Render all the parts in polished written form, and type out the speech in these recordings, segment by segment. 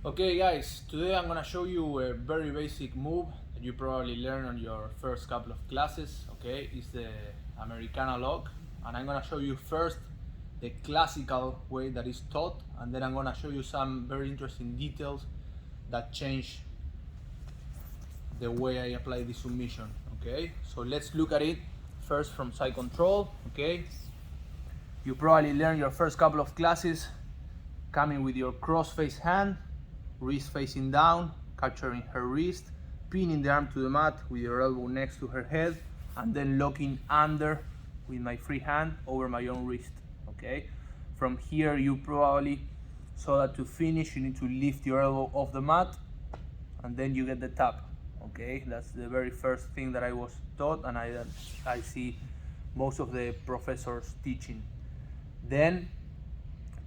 Okay guys, today I'm gonna show you a very basic move that you probably learn on your first couple of classes. Okay, it's the Americana lock, and I'm gonna show you first the classical way that is taught, and then I'm gonna show you some very interesting details that change the way I apply the submission. Okay, so let's look at it first from side control. Okay, you probably learn your first couple of classes coming with your cross face hand, wrist facing down, capturing her wrist, pinning the arm to the mat with your elbow next to her head, and then locking under with my free hand over my own wrist. Okay, from here you probably saw that to finish you need to lift your elbow off the mat, and then you get the tap. Okay, that's the very first thing that I was taught, and I see most of the professors teaching. Then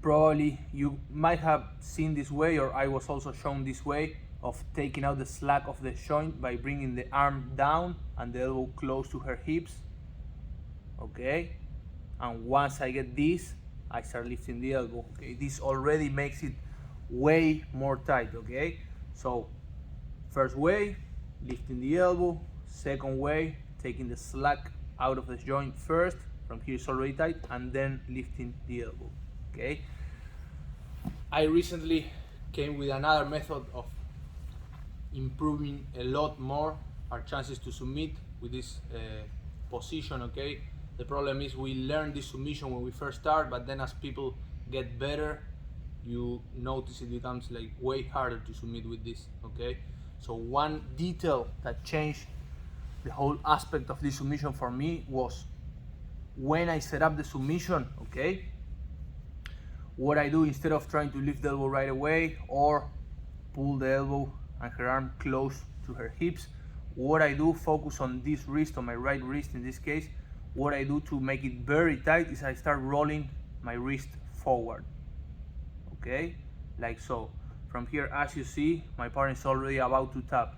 probably you might have seen this way, or I was also shown this way of taking out the slack of the joint by bringing the arm down and the elbow close to her hips. Okay, and once I get this, I start lifting the elbow. Okay, this already makes it way more tight. Okay, so first way, lifting the elbow. Second way, taking the slack out of the joint first. From here it's already tight, and then lifting the elbow. Okay, I recently came with another method of improving a lot more our chances to submit with this position. Okay, the problem is we learn this submission when we first start, but then as people get better, you notice it becomes like way harder to submit with this. Okay, so one detail that changed the whole aspect of this submission for me was when I set up the submission. Okay, what I do, instead of trying to lift the elbow right away or pull the elbow and her arm close to her hips, what I do, focus on this wrist, on my right wrist in this case, what I do to make it very tight is I start rolling my wrist forward. Okay, like so. From here, as you see, my partner is already about to tap.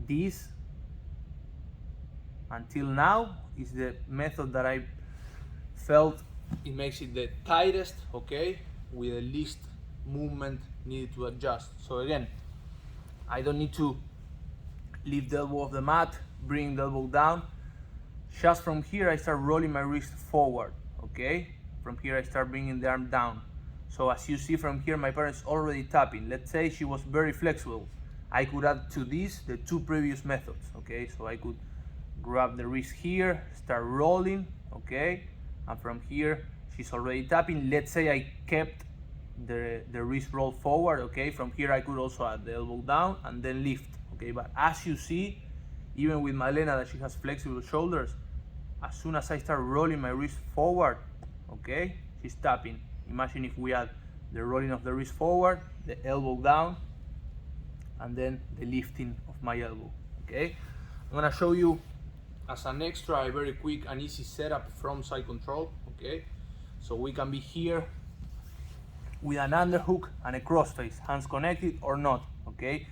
This, until now, is the method that I felt it makes it the tightest, okay, with the least movement needed to adjust. So again, I don't need to lift the elbow off the mat, bring the elbow down. Just from here I start rolling my wrist forward. Okay, from here I start bringing the arm down. So as you see from here, my partner is already tapping. Let's say she was very flexible, I could add to this the two previous methods. Okay, so I could grab the wrist here, start rolling. Okay, and from here she's already tapping. Let's say I kept the wrist roll forward. Okay, from here I could also add the elbow down and then lift. Okay, but as you see, even with Malena, that she has flexible shoulders, as soon as I start rolling my wrist forward, okay, she's tapping. Imagine if we add the rolling of the wrist forward, the elbow down, and then the lifting of my elbow. Okay, I'm gonna show you as an extra a very quick and easy setup from side control. Okay, so we can be here with an underhook and a crossface, hands connected or not. Okay,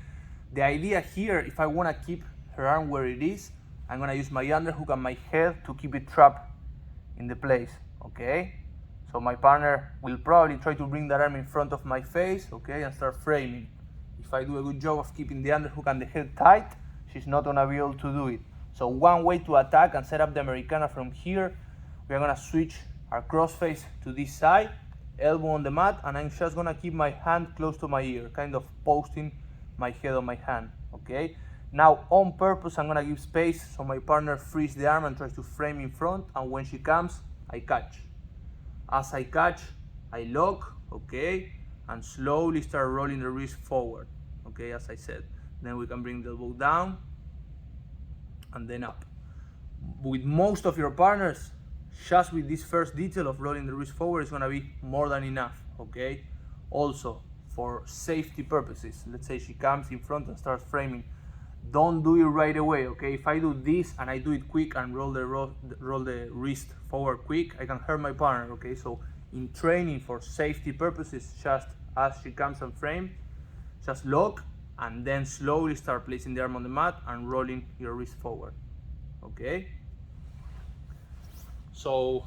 the idea here, if I want to keep her arm where it is, I'm going to use my underhook and my head to keep it trapped in the place. Okay, so my partner will probably try to bring that arm in front of my face, okay, and start framing. If I do a good job of keeping the underhook and the head tight, she's not going to be able to do it. So one way to attack and set up the Americana from here, we are going to switch our crossface to this side, elbow on the mat, and I'm just going to keep my hand close to my ear, kind of posting my head on my hand. Okay, now on purpose I'm going to give space so my partner frees the arm and tries to frame in front, and when she comes, I catch. As I catch, I lock, okay, and slowly start rolling the wrist forward, okay, as I said. Then we can bring the elbow down and then up. With most of your partners, just with this first detail of rolling the wrist forward is going to be more than enough. Okay, also for safety purposes, let's say she comes in front and starts framing, don't do it right away. Okay, if I do this and I do it quick and roll the wrist forward quick, I can hurt my partner. Okay, so in training for safety purposes, just as she comes and frame, just lock and then slowly start placing the arm on the mat and rolling your wrist forward. Okay, so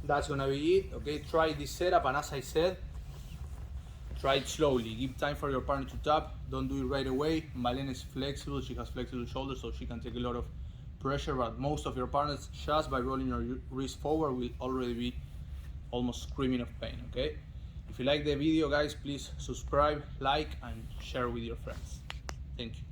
that's gonna be it. Okay, try this setup, and as I said, Try it slowly, give time for your partner to tap, don't do it right away. Malena is flexible, she has flexible shoulders, so she can take a lot of pressure, but most of your partners, just by rolling your wrist forward, will already be almost screaming of pain, okay? If you like the video, guys, please subscribe, like, and share with your friends. Thank you.